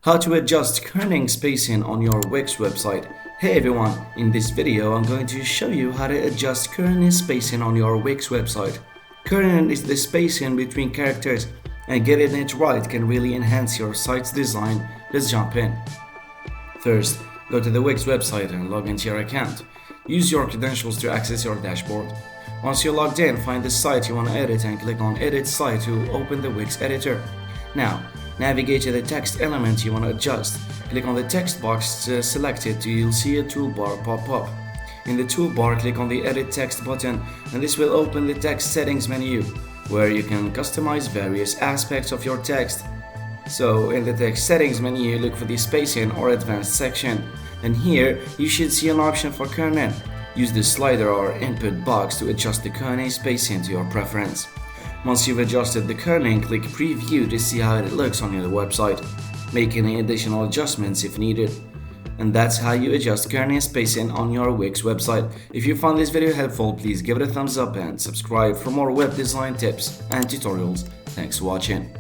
How to adjust kerning spacing on your Wix website. Hey everyone, in this video I'm going to show you how to adjust kerning spacing on your Wix website. Kerning is the spacing between characters, and getting it right can really enhance your site's design. Let's jump in. First, go to the Wix website and log into your account. Use your credentials to access your dashboard. Once you're logged in, find the site you want to edit and click on Edit Site to open the Wix editor. Now, navigate to the text element you want to adjust. Click on the text box selected till you'll see a toolbar pop up. In the toolbar, click on the Edit Text button, and this will open the Text Settings menu, where you can customize various aspects of your text. So, in the Text Settings menu, look for the Spacing or Advanced section, and here you should see an option for kerning. Use the slider or input box to adjust the kerning spacing to your preference. Once you've adjusted the kerning, click Preview to see how it looks on your website. Make any additional adjustments if needed. And that's how you adjust kerning spacing on your Wix website. If you found this video helpful, please give it a thumbs up and subscribe for more web design tips and tutorials. Thanks for watching.